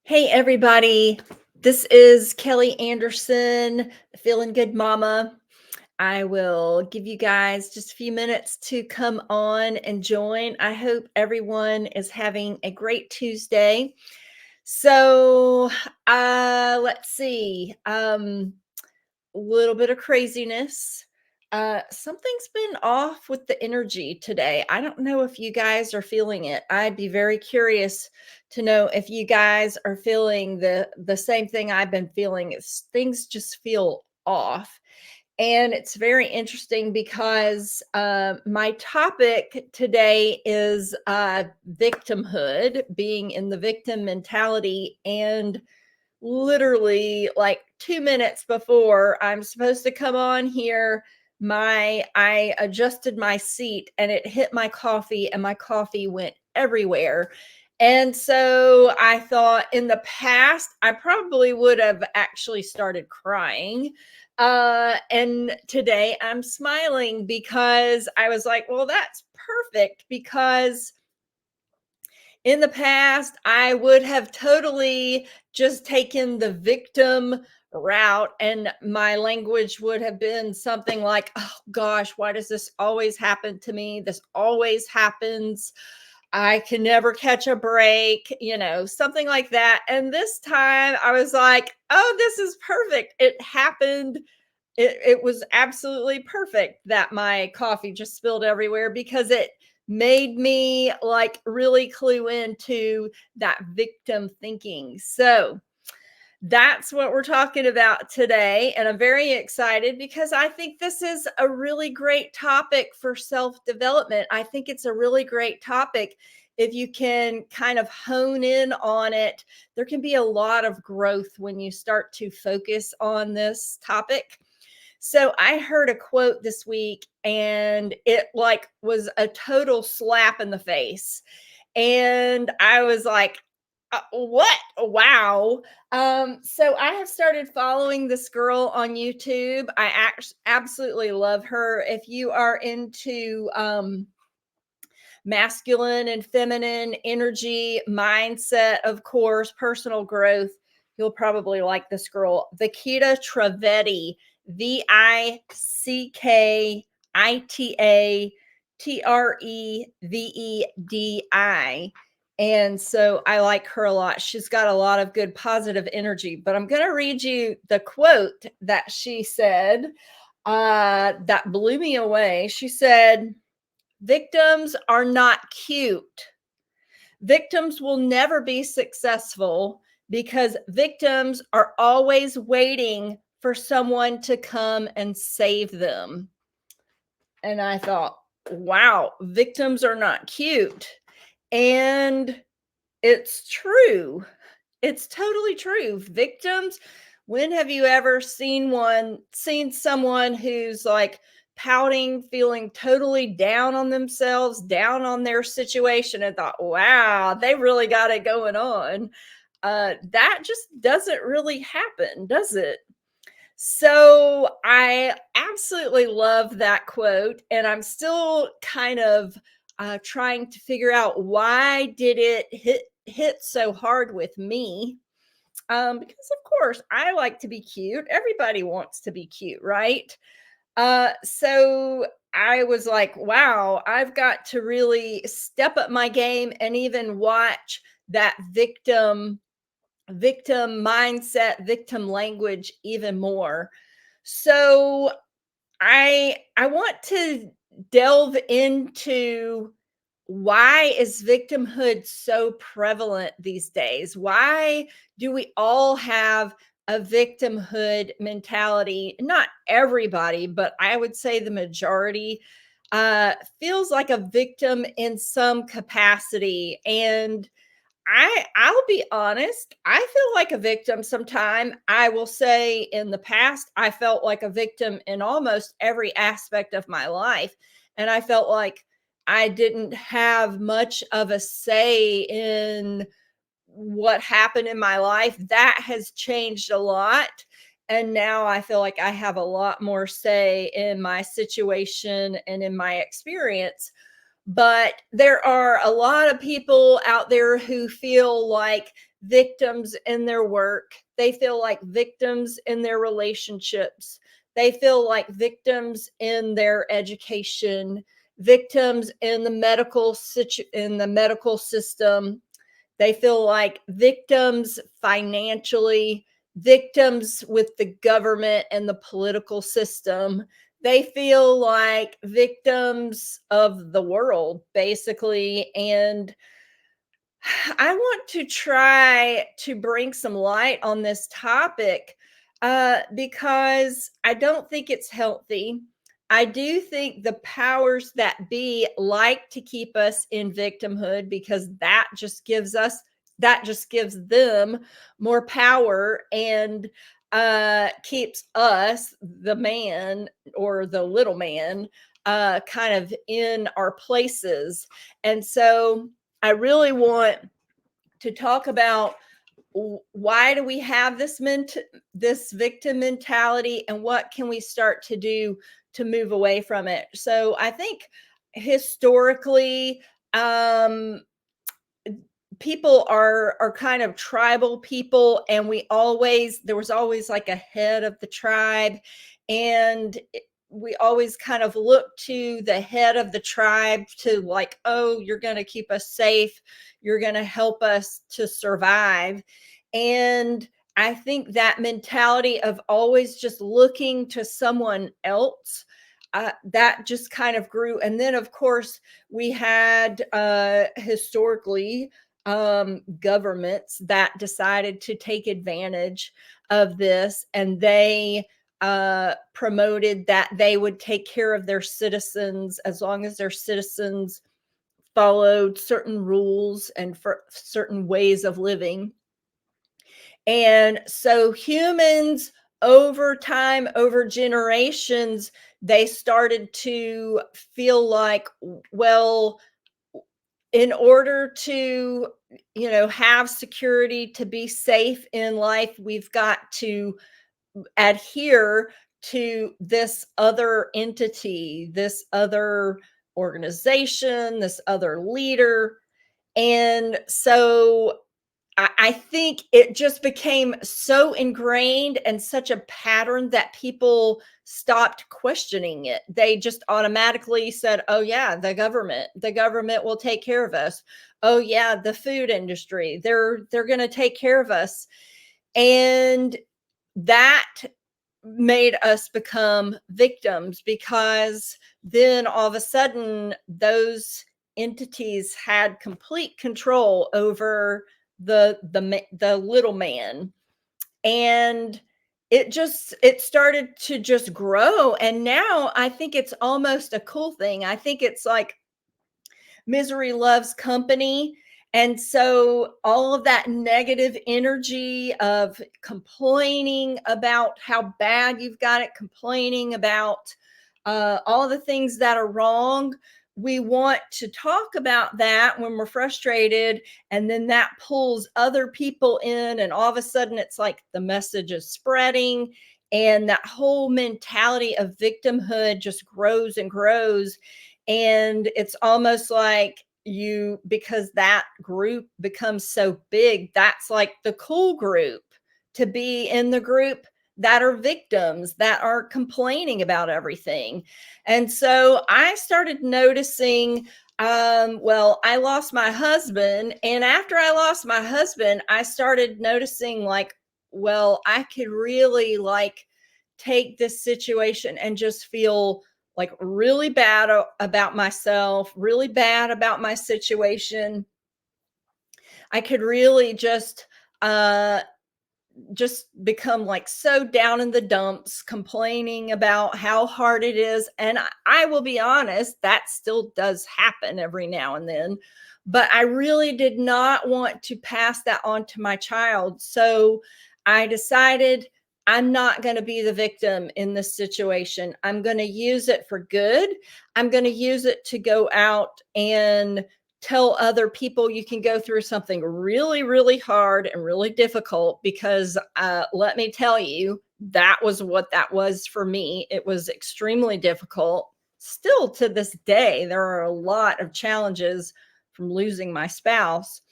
Hey, everybody. This is Kelly Anderson, Feeling Good Mama. I will give you guys just a few minutes to come on and join. I hope everyone is having a great Tuesday. So, let's see. A little bit of craziness. Something's been off with the energy today. I don't know if you guys are feeling it. I'd be very curious to know if you guys are feeling the same thing I've been feeling. It's things just feel off. And it's very interesting because my topic today is victimhood, being in the victim mentality. And literally like 2 minutes before I'm supposed to come on here, I adjusted my seat and it hit my coffee and my coffee went everywhere. And so I thought in the past I probably would have actually started crying. And today I'm smiling because I was like, well, that's perfect because in the past, I would have totally just taken the victim route, and my language would have been something like, oh gosh, why does this always happen to me? This always happens. I can never catch a break, something like that. And this time I was like, oh, this is perfect. It happened. It was absolutely perfect that my coffee just spilled everywhere because it made me like really clue into that victim thinking. So that's what we're talking about today. And I'm very excited because I think this is a really great topic for self development. I think it's a really great topic. If you can kind of hone in on it, there can be a lot of growth when you start to focus on this topic. So I heard a quote this week and it like was a total slap in the face. And I was like, what? Wow. So I have started following this girl on YouTube. Absolutely love her. If you are into masculine and feminine energy, mindset, of course, personal growth, you'll probably like this girl, Vikita Trivedi, Vickitatrevedi. And so I like her a lot. She's got a lot of good positive energy. But I'm going to read you the quote that she said that blew me away. She said, victims are not cute. Victims will never be successful because victims are always waiting for someone to come and save them. And I thought, wow, victims are not cute. And it's true. It's totally true. Victims, when have you ever seen someone who's like pouting, feeling totally down on themselves, down on their situation, and thought, wow, they really got it going on? That just doesn't really happen, does it? So I absolutely love that quote, and I'm still kind of trying to figure out why did it hit so hard with me. Because of course I like to be cute. Everybody wants to be cute, right? So I was like, wow, I've got to really step up my game and even watch that victim mindset, victim language even more. So I want to delve into why is victimhood so prevalent these days? Why do we all have a victimhood mentality? Not everybody, but I would say the majority feels like a victim in some capacity. And I'll be honest, I feel like a victim sometime. I will say in the past, I felt like a victim in almost every aspect of my life. And I felt like I didn't have much of a say in what happened in my life. That has changed a lot. And now I feel like I have a lot more say in my situation and in my experience. But there are a lot of people out there who feel like victims in their work. They feel like victims in their relationships. They feel like victims in their education, victims in the medical system. They feel like victims financially, victims with the government and the political system. They feel like victims of the world, basically. And I want to try to bring some light on this topic because I don't think it's healthy. I do think the powers that be like to keep us in victimhood because that just gives them more power and keeps us, the man or the little man, kind of in our places. And so I really want to talk about why do we have this victim mentality and what can we start to do to move away from it. So I think historically, um, people are kind of tribal people, and there was always like a head of the tribe, and we always kind of look to the head of the tribe to like, oh, you're going to keep us safe, you're going to help us to survive. And I think that mentality of always just looking to someone else, that just kind of grew. And then of course we had historically governments that decided to take advantage of this, and they promoted that they would take care of their citizens as long as their citizens followed certain rules and for certain ways of living. And so humans, over time, over generations, they started to feel like, well, in order to, have security, to be safe in life, we've got to adhere to this other entity, this other organization, this other leader. And so I think it just became so ingrained and such a pattern that people stopped questioning it. They just automatically said, oh, yeah, the government will take care of us. Oh, yeah, the food industry, they're going to take care of us. And that made us become victims because then all of a sudden those entities had complete control over the little man. And it started to just grow, and now I think it's almost a cool thing. I think it's like misery loves company. And so all of that negative energy of complaining about how bad you've got it, complaining about all the things that are wrong, we want to talk about that when we're frustrated. And then that pulls other people in. And all of a sudden, it's like the message is spreading. And that whole mentality of victimhood just grows and grows. And it's almost like because that group becomes so big, that's like the cool group to be in, the group that are victims, that are complaining about everything. And so I started noticing, well, I lost my husband. And after I lost my husband, I started noticing like, well, I could really like take this situation and just feel like really bad about myself, really bad about my situation. I could really just become like so down in the dumps, complaining about how hard it is. And I will be honest, that still does happen every now and then. But I really did not want to pass that on to my child. So I decided I'm not going to be the victim in this situation. I'm going to use it for good. I'm going to use it to go out and tell other people you can go through something really, really hard and really difficult, because let me tell you, that was what that was for me. It was extremely difficult. Still to this day, there are a lot of challenges from losing my spouse.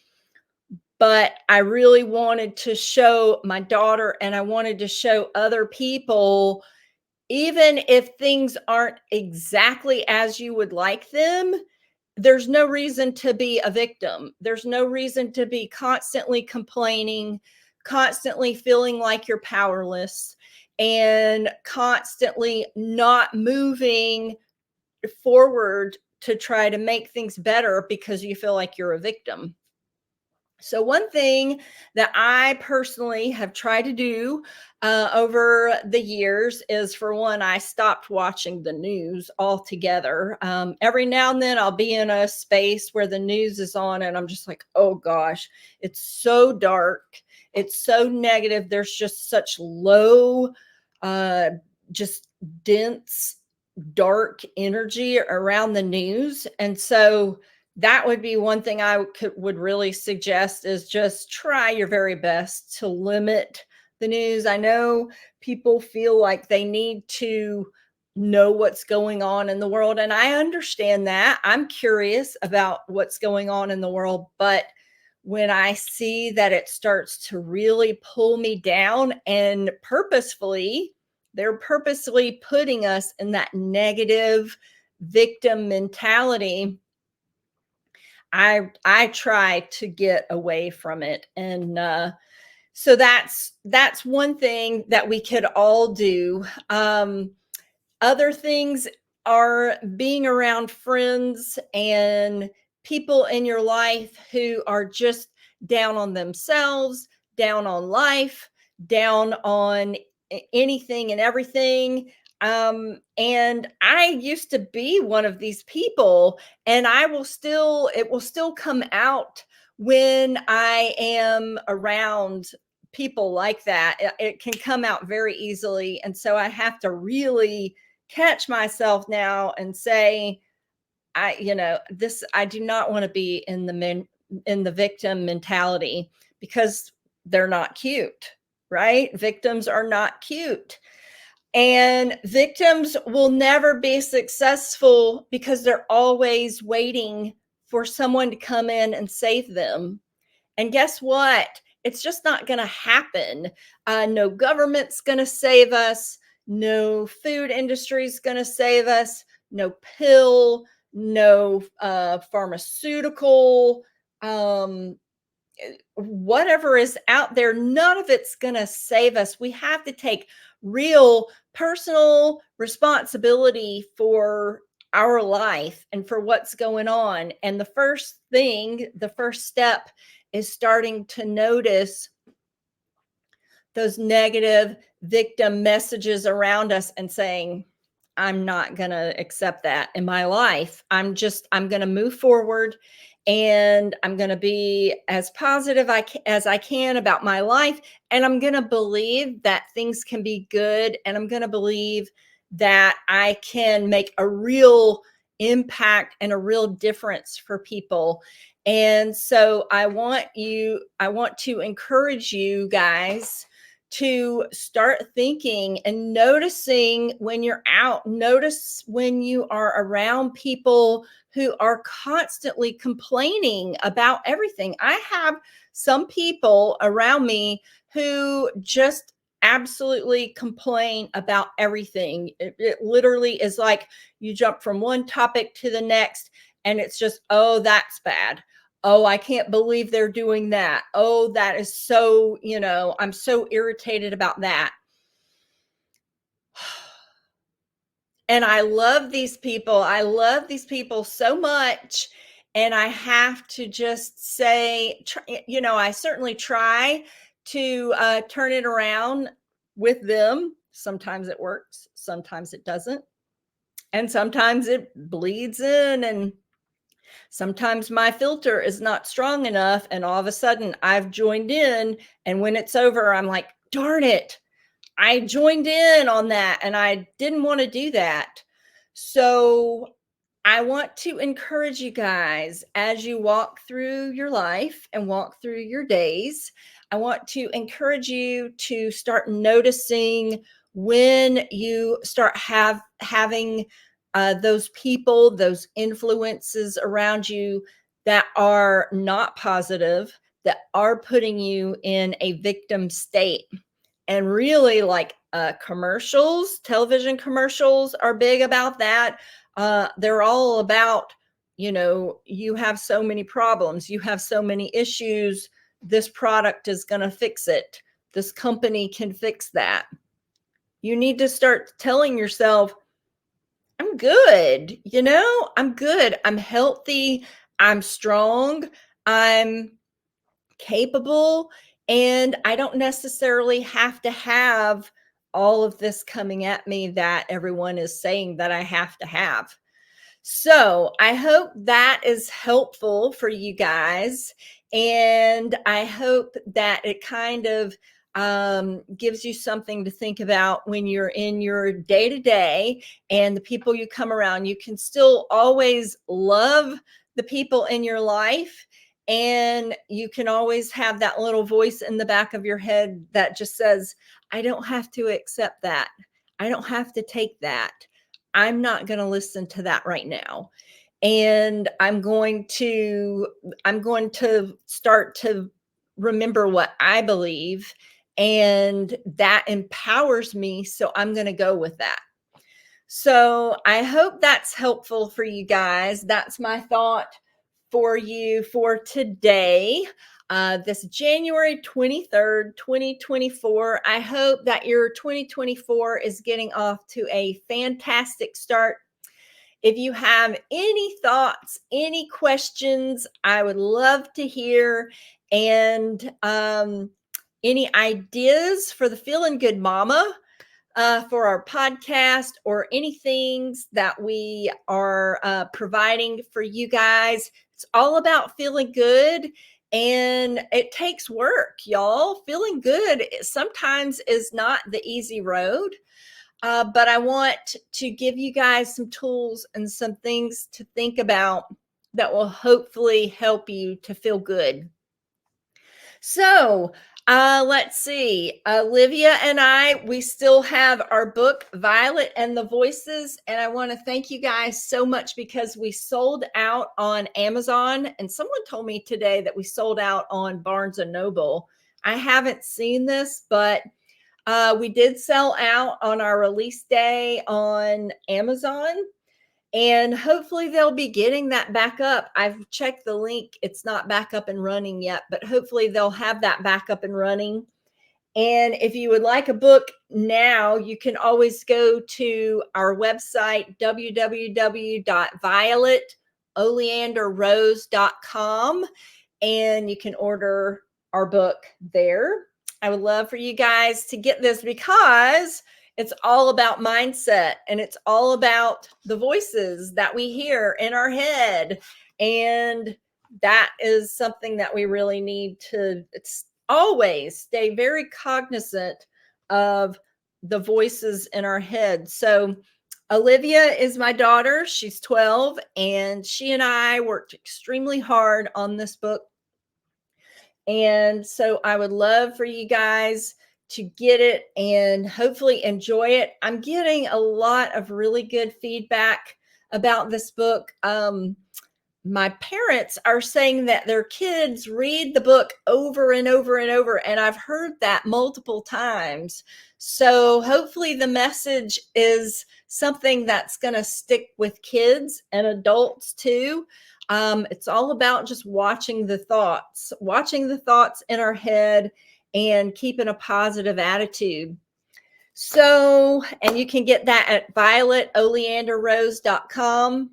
but I really wanted to show my daughter and I wanted to show other people, even if things aren't exactly as you would like them, there's no reason to be a victim. There's no reason to be constantly complaining, constantly feeling like you're powerless, and constantly not moving forward to try to make things better because you feel like you're a victim. So, one thing that I personally have tried to do over the years is, for one, I stopped watching the news altogether. Every now and then I'll be in a space where the news is on, and I'm just like, oh gosh, it's so dark. It's so negative. There's just such low, uh, just dense, dark energy around the news. And so, that would be one thing would really suggest, is just try your very best to limit the news. I know people feel like they need to know what's going on in the world, and I understand that. I'm curious about what's going on in the world, but when I see that it starts to really pull me down, and they're purposefully putting us in that negative victim mentality, I try to get away from it. And so that's one thing that we could all do. Other things are being around friends and people in your life who are just down on themselves, down on life, down on anything and everything. And I used to be one of these people, and it will still come out when I am around people like that. It can come out very easily. And so I have to really catch myself now and say, I do not want to be in the victim mentality, because they're not cute, right? Victims are not cute. And victims will never be successful because they're always waiting for someone to come in and save them. And guess what? It's just not going to happen. No government's going to save us. No food industry is going to save us. No pill, no pharmaceutical, um, whatever is out there, none of it's going to save us. We have to take real personal responsibility for our life and for what's going on. And the first step is starting to notice those negative victim messages around us and saying, I'm not going to accept that in my life. I'm going to move forward, and I'm going to be as positive as I can about my life. And I'm going to believe that things can be good. And I'm going to believe that I can make a real impact and a real difference for people. And so I want to encourage you guys to start thinking and noticing when you're out. Notice when you are around people who are constantly complaining about everything. I have some people around me who just absolutely complain about everything. It literally is like you jump from one topic to the next, and it's just, oh, that's bad. Oh, I can't believe they're doing that. Oh, that is so, I'm so irritated about that. And I love these people. I love these people so much. And I have to just say, I certainly try to turn it around with them. Sometimes it works, sometimes it doesn't. And sometimes it bleeds in, and sometimes my filter is not strong enough, and all of a sudden I've joined in. And when it's over, I'm like, darn it, I joined in on that and I didn't want to do that. So I want to encourage you guys, as you walk through your life and walk through your days, I want to encourage you to start noticing when you start having those people, those influences around you that are not positive, that are putting you in a victim state. And really, like commercials, television commercials are big about that. They're all about, you have so many problems, you have so many issues. This product is going to fix it. This company can fix that. You need to start telling yourself, I'm good, I'm good. I'm healthy. I'm strong. I'm capable, and I don't necessarily have to have all of this coming at me that everyone is saying that I have to have. So I hope that is helpful for you guys. And I hope that it kind of gives you something to think about when you're in your day to day and the people you come around. You can still always love the people in your life. And you can always have that little voice in the back of your head that just says, I don't have to accept that. I don't have to take that. I'm not going to listen to that right now. And I'm going to start to remember what I believe, and that empowers me. So I'm going to go with that. So I hope that's helpful for you guys. That's my thought for you for today. This January 23rd, 2024. I hope that your 2024 is getting off to a fantastic start. If you have any thoughts, any questions, I would love to hear. And any ideas for the Feeling Good Mama, for our podcast, or anything that we are providing for you guys. It's all about feeling good, and it takes work, y'all. Feeling good sometimes is not the easy road, but I want to give you guys some tools and some things to think about that will hopefully help you to feel good. So let's see. Olivia and we still have our book, Violet and the Voices. And I want to thank you guys so much because we sold out on Amazon. And someone told me today that we sold out on Barnes and Noble. I haven't seen this, but we did sell out on our release day on Amazon. And hopefully they'll be getting that back up. I've checked the link. It's not back up and running yet, but hopefully they'll have that back up and running. And if you would like a book now, you can always go to our website, www.violetoleanderrose.com, and you can order our book there. I would love for you guys to get this because it's all about mindset, and it's all about the voices that we hear in our head. And that is something that we really need to always stay very cognizant of, the voices in our head. So Olivia is my daughter. She's 12, and she and I worked extremely hard on this book. And so I would love for you guys to get it and hopefully enjoy it. I'm getting a lot of really good feedback about this book. My parents are saying that their kids read the book over and over and over, and I've heard that multiple times. So hopefully the message is something that's going to stick with kids and adults too. It's all about just watching the thoughts in our head and keeping a positive attitude. So, and you can get that at violetoleanderrose.com.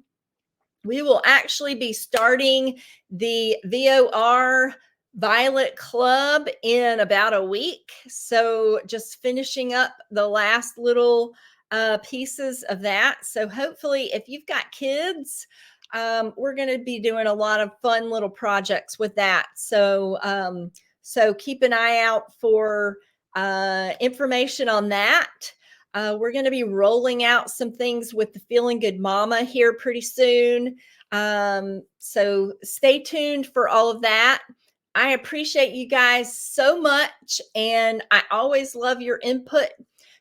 We will actually be starting the VOR Violet Club in about a week. So just finishing up the last little pieces of that. So hopefully if you've got kids, we're going to be doing a lot of fun little projects with that. So, so keep an eye out for information on that. We're going to be rolling out some things with the Feeling Good Mama here pretty soon. So stay tuned for all of that. I appreciate you guys so much, and I always love your input.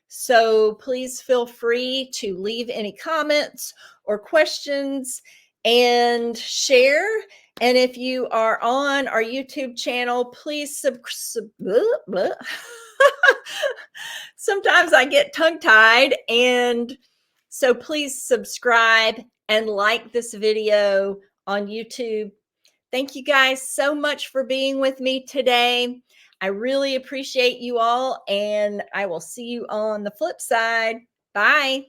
So please feel free to leave any comments or questions and share. And if you are on our YouTube channel, please sometimes I get tongue-tied, and so please subscribe and like this video on YouTube. Thank you guys so much for being with me today. I really appreciate you all, and I will see you on the flip side. Bye.